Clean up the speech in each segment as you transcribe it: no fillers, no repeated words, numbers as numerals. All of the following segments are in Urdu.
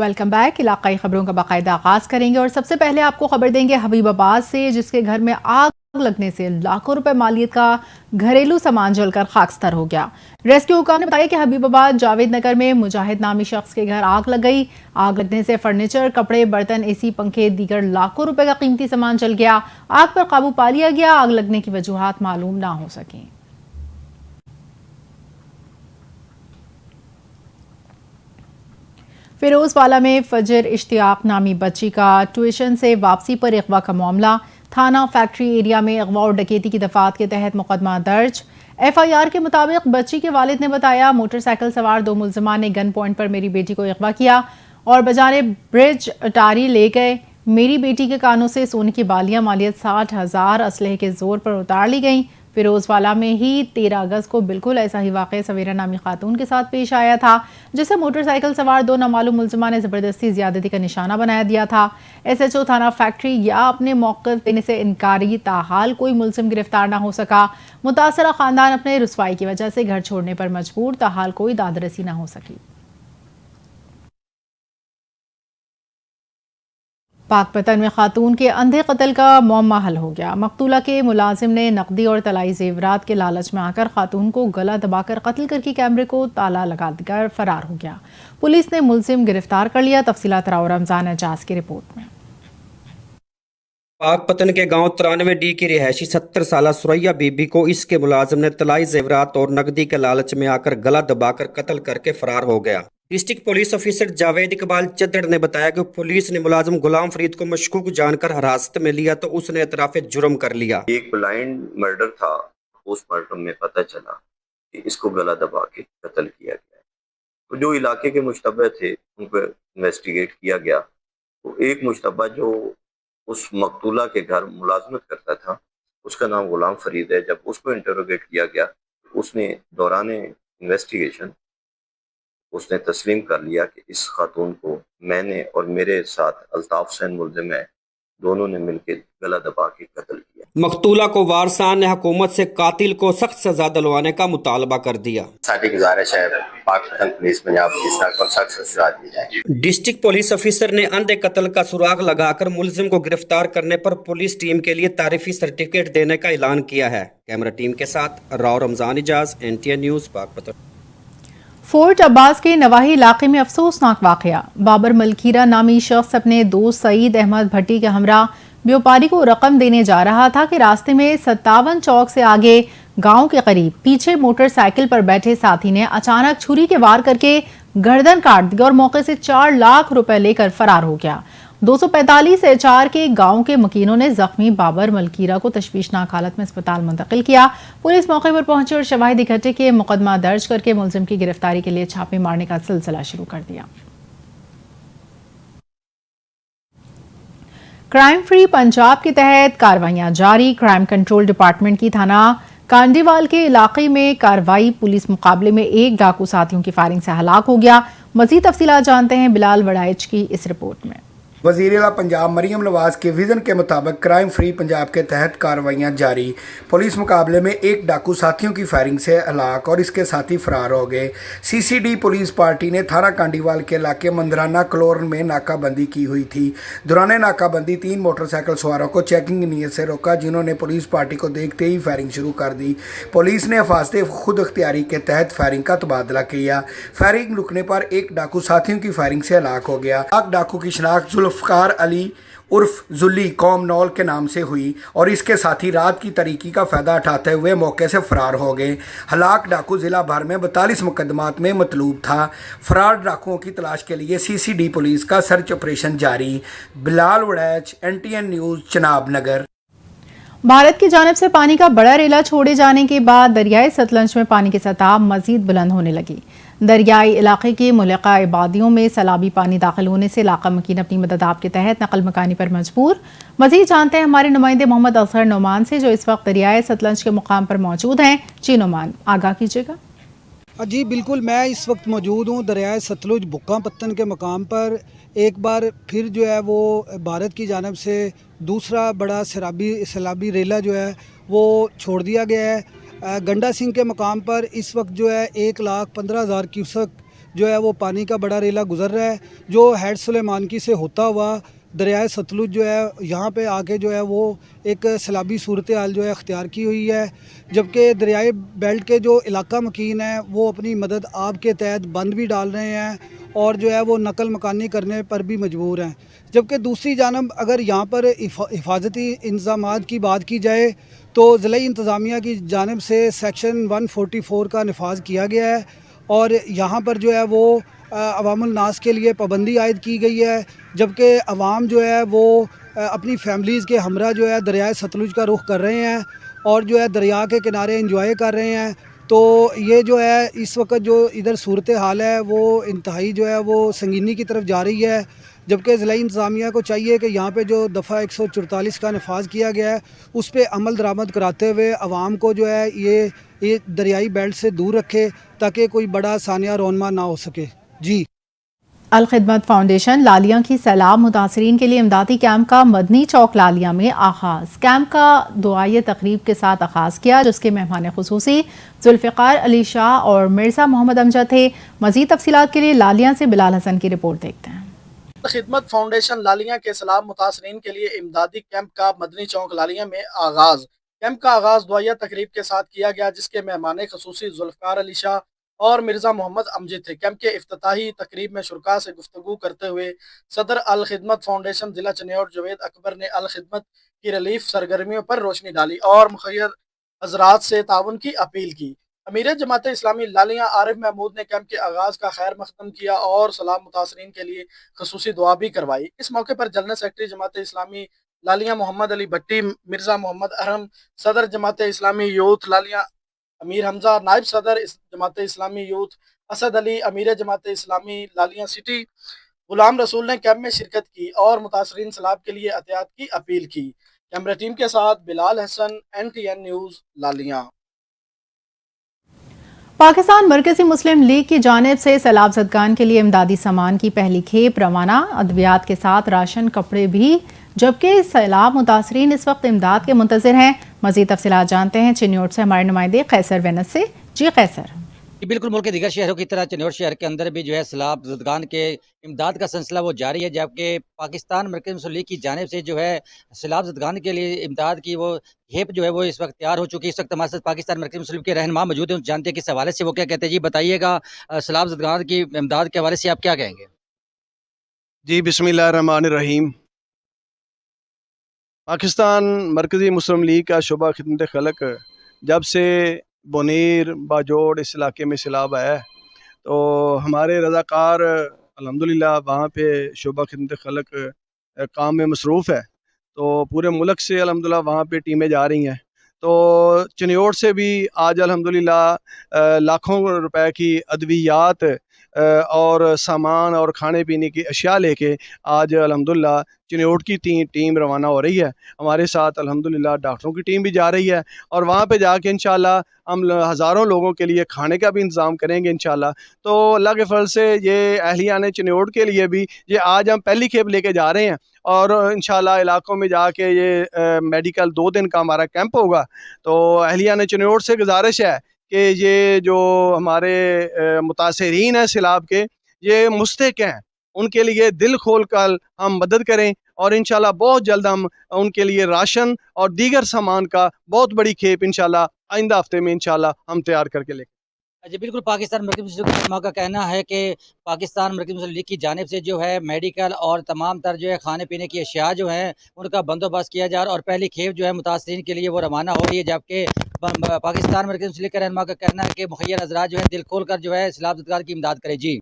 Welcome back. علاقائی خبروں کا باقاعدہ آغاز کریں گے اور سب سے پہلے آپ کو خبر دیں گے حبیب آباد سے، جس کے گھر میں آگ لگنے سے لاکھوں روپے مالیت کا گھریلو سامان جل کر خاکستر ہو گیا۔ ریسکیو حکام نے بتایا کہ حبیب آباد جاوید نگر میں مجاہد نامی شخص کے گھر آگ لگ گئی۔ آگ لگنے سے فرنیچر، کپڑے، برتن، اے سی، پنکھے، دیگر لاکھوں روپے کا قیمتی سامان جل گیا۔ آگ پر قابو پا لیا گیا۔ آگ لگنے کی وجوہات معلوم نہ ہو سکیں۔ فیروز والا میں فجر اشتیاق نامی بچی کا ٹیوشن سے واپسی پر اغوا کا معاملہ۔ تھانہ فیکٹری ایریا میں اغوا اور ڈکیتی کی دفعات کے تحت مقدمہ درج۔ ایف آئی آر کے مطابق بچی کے والد نے بتایا، موٹر سائیکل سوار 2 ملزمان نے گن پوائنٹ پر میری بیٹی کو اغوا کیا اور بجانے برج اٹاری لے گئے۔ میری بیٹی کے کانوں سے سونے کی بالیاں مالیت 60,000 اسلحے کے زور پر اتار لی گئیں۔ فیروز والا میں ہی 13 اگست کو بالکل ایسا ہی واقعہ سویرا نامی خاتون کے ساتھ پیش آیا تھا، جسے موٹر سائیکل سوار 2 نامعلوم ملزمان نے زبردستی زیادتی کا نشانہ بنا دیا تھا۔ ایس ایچ او تھانہ فیکٹری یا اپنے موقف دینے سے انکاری، تاحال کوئی ملزم گرفتار نہ ہو سکا۔ متاثرہ خاندان اپنے رسوائی کی وجہ سے گھر چھوڑنے پر مجبور، تاحال کوئی داد رسی نہ ہو سکی۔ پاک پتن میں خاتون کے اندھے قتل کا معمہ حل ہو گیا۔ مقتولہ کے ملازم نے نقدی اور طلائی زیورات کے لالچ میں آ کر خاتون کو گلا دبا کر قتل کر کے کیمرے کو تالا لگا کر فرار ہو گیا۔ پولیس نے ملزم گرفتار کر لیا۔ تفصیلات راؤ رمضان اعجاز کی رپورٹ میں۔ پاک پتن کے گاؤں 93 ڈی کی رہائشی 70 سالہ سریا بی بی کو اس کے ملازم نے طلائی زیورات اور نقدی کے لالچ میں آ کر گلا دبا کر قتل کر کے فرار ہو گیا۔ District police officer Javed Iqbal Chadhar نے بتایا کہ پولیس نے ملازم غلام فرید کو مشکوک جان کر حراست میں لیا تو اس نے اعتراف جرم کر لیا۔ ایک بلائنڈ مرڈر تھا، پوسٹ مارٹم میں پتہ چلا کہ اس کو گلا دبا کے قتل کیا گیا ہے۔ تو جو علاقے کے مشتبہ تھے ان کو انویسٹیگیٹ کیا گیا۔ تو ایک مشتبہ جو اس مقتولہ کے گھر ملازمت کرتا تھا، اس کا نام غلام فرید ہے۔ جب اس کو انٹروگیٹ کیا گیا، اس نے دوران انویسٹیگیشن اس نے تسلیم کر لیا کہ اس خاتون کو میں نے اور میرے ساتھ الطاف حسین ملزم ہے، دونوں نے مل کے گلا دبا کے قتل کیا۔ مقتولہ کو وارثان نے حکومت سے قاتل کو سخت سزا دلوانے کا مطالبہ کر دیا۔ ساری گزارش ہے پاک پتن پولیس پنجاب کی طرف سے سخت سزا دی جائے۔ ڈسٹرکٹ پولیس آفیسر نے اندھے قتل کا سراغ لگا کر ملزم کو گرفتار کرنے پر پولیس ٹیم کے لیے تعریفی سرٹیفکیٹ دینے کا اعلان کیا ہے۔ کیمرہ ٹیم کے ساتھ راؤ رمضان اعجاز، NTN نیوز، پاک پتن۔ فورٹ عباس کے نواحی علاقے میں افسوسناک واقعہ۔ بابر ملکیرہ نامی شخص اپنے دوست سعید احمد بھٹی کے ہمراہ بیوپاری کو رقم دینے جا رہا تھا کہ راستے میں 57 چوک سے آگے گاؤں کے قریب پیچھے موٹر سائیکل پر بیٹھے ساتھی نے اچانک چھری کے وار کر کے گردن کاٹ دی اور موقع سے 4 لاکھ روپے لے کر فرار ہو گیا۔ 245 HR کے گاؤں کے مکینوں نے زخمی بابر ملکیرہ کو تشویشناک حالت میں اسپتال منتقل کیا۔ پولیس موقع پر پہنچی اور شواہد اکٹھے کیے، مقدمہ درج کر کے ملزم کی گرفتاری کے لیے چھاپے مارنے کا سلسلہ شروع کر دیا۔ کرائم فری پنجاب کے تحت کارروائیاں جاری۔ کرائم کنٹرول ڈپارٹمنٹ کی تھانہ کانڈیوال کے علاقے میں کارروائی۔ پولیس مقابلے میں 1 ڈاکو ساتھیوں کی فائرنگ سے ہلاک ہو گیا۔ مزید تفصیلات جانتے ہیں بلال وڑائچ کی اس رپورٹ میں۔ وزیر اعلیٰ پنجاب مریم نواز کے ویژن کے مطابق کرائم فری پنجاب کے تحت کارروائیاں جاری۔ پولیس مقابلے میں 1 ڈاکو ساتھیوں کی فائرنگ سے ہلاک اور اس کے ساتھی فرار ہو گئے۔ CCD پولیس پارٹی نے تھانہ کانڈیوال کے علاقے مندرانہ کلورن میں ناکہ بندی کی ہوئی تھی۔ دوران ناکہ بندی 3 موٹر سائیکل سواروں کو چیکنگ نیت سے روکا، جنہوں نے پولیس پارٹی کو دیکھتے ہی فائرنگ شروع کر دی۔ پولیس نے حفاظت خود اختیاری کے تحت فائرنگ کا تبادلہ کیا۔ فائرنگ رکنے پر 1 ڈاکو ساتھیوں کی فائرنگ سے ہلاک ہو گیا۔ ڈاکو کی شناخت ذوالفقار علی عرف ذلی قوم نول کے نام سے ہوئی اور اس کے ساتھی رات کی تاریکی کا فائدہ اٹھاتے ہوئے موقع سے فرار ہو گئے۔ ہلاک ڈاکو ضلع بھر میں 42 مقدمات میں مطلوب تھا۔ فرار ڈاکوؤں کی تلاش کے لیے CCD پولیس کا سرچ آپریشن جاری۔ بلال وڑائچ، NTN نیوز، چناب نگر۔ بھارت کی جانب سے پانی کا بڑا ریلا چھوڑے جانے کے بعد دریائے ستلج میں پانی کی سطح مزید بلند ہونے لگی۔ دریائی علاقے کی ملحقہ آبادیوں میں سیلابی پانی داخل ہونے سے علاقہ مکین اپنی مدد آپ کے تحت نقل مکانی پر مجبور۔ مزید جانتے ہیں ہمارے نمائندے محمد اصغر نعمان سے، جو اس وقت دریائے ستلج کے مقام پر موجود ہیں۔ جی نعمان، آگاہ کیجیے گا۔ جی بالکل، میں اس وقت موجود ہوں دریائے ستلج بکاں پتن کے مقام پر۔ ایک بار پھر جو ہے وہ بھارت کی جانب سے دوسرا بڑا سیلابی ریلا جو ہے وہ چھوڑ دیا گیا ہے۔ گنڈا سنگھ کے مقام پر اس وقت جو ہے 1,15,000 کیوسک جو ہے وہ پانی کا بڑا ریلا گزر رہا ہے جو ہیڈ سلیمانکی سے ہوتا ہوا دریائے ستلج جو ہے یہاں پہ آ کے جو ہے وہ ایک سیلابی صورتحال جو ہے اختیار کی ہوئی ہے، جبکہ دریائے بیلٹ کے جو علاقہ مکین ہیں وہ اپنی مدد آب کے تحت بند بھی ڈال رہے ہیں اور جو ہے وہ نقل مکانی کرنے پر بھی مجبور ہیں، جبکہ دوسری جانب اگر یہاں پر حفاظتی انتظامات کی بات کی جائے تو ضلعی انتظامیہ کی جانب سے سیکشن 144 کا نفاذ کیا گیا ہے اور یہاں پر جو ہے وہ عوام الناس کے لیے پابندی عائد کی گئی ہے، جبکہ عوام جو ہے وہ اپنی فیملیز کے ہمراہ جو ہے دریائے ستلج کا رخ کر رہے ہیں اور جو ہے دریا کے کنارے انجوائے کر رہے ہیں۔ تو یہ جو ہے اس وقت جو ادھر صورتحال ہے وہ انتہائی جو ہے وہ سنگینی کی طرف جا رہی ہے، جبکہ ضلعی انتظامیہ کو چاہیے کہ یہاں پہ جو دفعہ 144 کا نفاذ کیا گیا ہے اس پہ عمل درآمد کراتے ہوئے عوام کو جو ہے یہ دریائی بیلٹ سے دور رکھے تاکہ کوئی بڑا ثانیہ رونما نہ ہو سکے۔ جی الخدمت فاؤنڈیشن لالیاں کی سیلاب متاثرین کے لیے امدادی کیمپ کا مدنی چوک لالیاں میں آغاز۔ کیمپ کا دعائیہ تقریب کے ساتھ آغاز کیا جس کے مہمان خصوصی ذوالفقار علی شاہ اور مرزا محمد امجد تھے۔ مزید تفصیلات کے لیے لالیاں سے بلال حسن کی رپورٹ دیکھتے ہیں۔ خدمت فاؤنڈیشن لالیاں کے سیلاب متاثرین کے لیے امدادی کیمپ کا مدنی چوک لالیاں میں آغاز۔ کیمپ کا آغاز دعائیہ تقریب کے ساتھ کیا گیا جس کے مہمان خصوصی ذوالفقار علی شاہ اور مرزا محمد امجد تھے۔ کیمپ کے افتتاحی تقریب میں شرکاء سے گفتگو کرتے ہوئے صدر الخدمت فاؤنڈیشن ضلع چنیوٹ جاوید اکبر نے الخدمت کی ریلیف سرگرمیوں پر روشنی ڈالی اور مخیر حضرات سے تعاون کی اپیل کی۔ امیر جماعت اسلامی لالیاں عارف محمود نے کیمپ کے آغاز کا خیر مقدم کیا اور سیلاب متاثرین کے لیے خصوصی دعا بھی کروائی۔ اس موقع پر جنرل سیکرٹری جماعت اسلامی لالیاں محمد علی بھٹی، مرزا محمد احرم، صدر جماعت اسلامی یوتھ لالیاں امیر حمزہ، نائب صدر جماعت اسلامی یوتھ اسد علی، امیر جماعت اسلامی لالیاں سٹی غلام رسول نے کیمپ میں شرکت کی اور متاثرین سیلاب کے لیے احتیاط کی اپیل کی۔ کیمرہ ٹیم کے ساتھ بلال حسن، NTN نیوز لالیاں۔ پاکستان مرکزی مسلم لیگ کی جانب سے سیلاب زدگان کے لیے امدادی سامان کی پہلی کھیپ روانہ، ادویات کے ساتھ راشن، کپڑے بھی، جبکہ سیلاب متاثرین اس وقت امداد کے منتظر ہیں۔ مزید تفصیلات جانتے ہیں چنیوٹ سے ہمارے نمائندے قیصر وینس سے۔ جی قیصر۔ بالکل ملک کے دیگر شہروں کی طرح چنیوٹ شہر کے اندر بھی جو ہے سیلاب زدگان کے امداد کا سلسلہ وہ جاری ہے، جبکہ پاکستان مرکزی مسلم لیگ کی جانب سے جو ہے سیلاب زدگان کے لیے امداد کی وہ کھیپ جو ہے وہ اس وقت تیار ہو چکی ہے۔ اس وقت ہمارے ساتھ پاکستان مرکزی مسلم لیگ کے رہنما موجود ہیں، جانتے ہیں کس حوالے سے وہ کیا کہتے ہیں۔ جی بتائیے گا سیلاب زدگان کی امداد کے حوالے سے آپ کیا کہیں گے؟ جی بسم اللہ الرحمن الرحیم۔ پاکستان مرکزی مسلم لیگ کا شعبہ خدمت خلق جب سے بونیر باجوڑ اس علاقے میں سیلاب آیا ہے تو ہمارے رضاکار الحمدللہ وہاں پہ شعبہ خدمت خلق کام میں مصروف ہے، تو پورے ملک سے الحمدللہ وہاں پہ ٹیمیں جا رہی ہیں۔ تو چنیوٹ سے بھی آج الحمدللہ لاکھوں روپے کی ادویات اور سامان اور کھانے پینے کی اشیاء لے کے آج الحمدللہ چنیوٹ کی ٹیم روانہ ہو رہی ہے۔ ہمارے ساتھ الحمدللہ ڈاکٹروں کی ٹیم بھی جا رہی ہے اور وہاں پہ جا کے انشاءاللہ ہم ہزاروں لوگوں کے لیے کھانے کا بھی انتظام کریں گے انشاءاللہ۔ تو اللہ کے فضل سے یہ اہلیان چنیوٹ کے لیے بھی یہ آج ہم پہلی کھیپ لے کے جا رہے ہیں اور انشاءاللہ علاقوں میں جا کے یہ میڈیکل 2 دن کا ہمارا کیمپ ہوگا۔ تو اہلیان چنیوٹ سے گزارش ہے کہ یہ جو ہمارے متاثرین ہیں سیلاب کے، یہ مستحق ہیں، ان کے لیے دل کھول کر ہم مدد کریں اور انشاءاللہ بہت جلد ہم ان کے لیے راشن اور دیگر سامان کا بہت بڑی کھیپ انشاءاللہ آئندہ ہفتے میں انشاءاللہ ہم تیار کر کے لیں گے۔ جی بالکل، پاکستان مرکزی مسلم لیگ کا کہنا ہے کہ پاکستان مرکزی مسلم لیگ کی جانب سے جو ہے میڈیکل اور تمام تر جو ہے کھانے پینے کی اشیاء جو ہیں ان کا بندوبست کیا جا رہا ہے اور پہلی کھیپ جو ہے متاثرین کے لیے وہ روانہ ہو رہی ہے، جبکہ پاکستان مرکزی مسلم لیگ کے رہنما کا کہنا ہے کہ مخیر حضرات جو ہے دل کھول کر جو ہے سیلاب زدگان کی امداد کرے۔ جی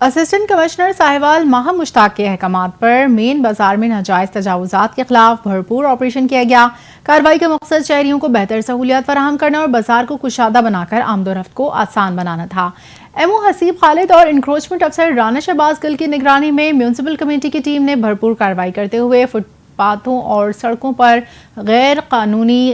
اسسٹنٹ کمشنر ساہیوال ماہم مشتاق کے احکامات پر مین بازار میں ناجائز تجاوزات کے خلاف بھرپور آپریشن کیا گیا۔ کارروائی کا مقصد شہریوں کو بہتر سہولیات فراہم کرنا اور بازار کو کشادہ بنا کر آمد و رفت کو آسان بنانا تھا۔ ایم او حسیب خالد اور انکروچمنٹ افسر رانا شہباز گل کی نگرانی میں میونسپل کمیٹی کی ٹیم نے بھرپور کارروائی کرتے ہوئے فٹ پاتھوں اور سڑکوں پر غیر قانونی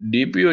DPO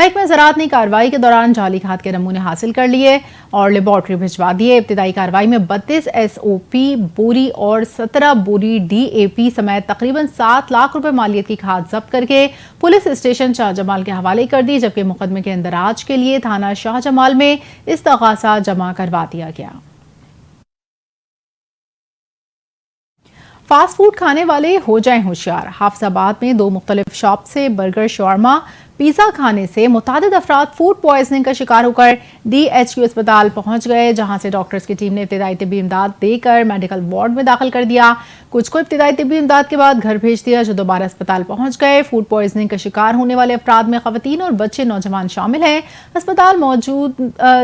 محکمہ زراعت نے کارروائی کے دوران جعلی کھاد کے نمونے حاصل کر لیے اور لیبارٹری بھجوا دیے۔ ابتدائی کارروائی میں 32 SOP بوری اور 17 بوری DAP سمیت تقریباً 7 لاکھ روپے مالیت کی کھاد ضبط کر کے پولیس اسٹیشن شاہ جمال کے حوالے کر دی، جبکہ مقدمے کے اندراج کے لیے تھانہ شاہ جمال میں استغاثہ جمع کروا دیا گیا۔ فاسٹ فوڈ کھانے والے ہو جائیں ہوشیار۔ حافظ آباد میں 2 مختلف شاپ سے برگر، شاورما، پیزا کھانے سے متعدد افراد فوڈ پوائزننگ کا شکار ہو کر DHQ اسپتال پہنچ گئے، جہاں سے ڈاکٹرز کی ٹیم نے ابتدائی طبی امداد دے کر میڈیکل وارڈ میں داخل کر دیا۔ کچھ کو ابتدائی طبی امداد کے بعد گھر بھیج دیا، جو دوبارہ اسپتال پہنچ گئے۔ فوڈ پوائزننگ کا شکار ہونے والے افراد میں خواتین اور بچے نوجوان شامل ہیں۔ اسپتال موجود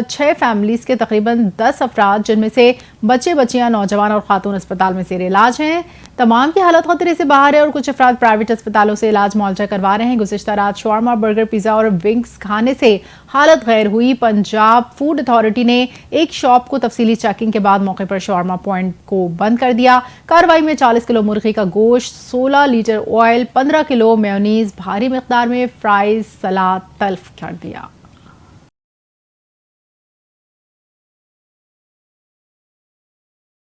6 فیملیز کے تقریباً 10 افراد، جن میں سے بچے، بچیاں، نوجوان اور خاتون اسپتال میں زیر علاج ہیں۔ تمام کی حالت خطرے سے باہر ہے اور کچھ افراد پرائیویٹ اسپتالوں سے علاج معالجہ کروا رہے ہیں۔ گزشتہ رات شاورما، برگر، پیزا اور ونگز کھانے سے حالت غیر ہوئی۔ پنجاب فوڈ اتھارٹی نے ایک شاپ کو تفصیلی چیکنگ کے بعد موقع پر شاورما پوائنٹ کو بند کر دیا۔ کارروائی میں 40 کلو مرغی کا گوشت، 16 لیٹر آئل، 15 کلو میونیز، بھاری مقدار میں فرائز، سلاد تلف کر دیا۔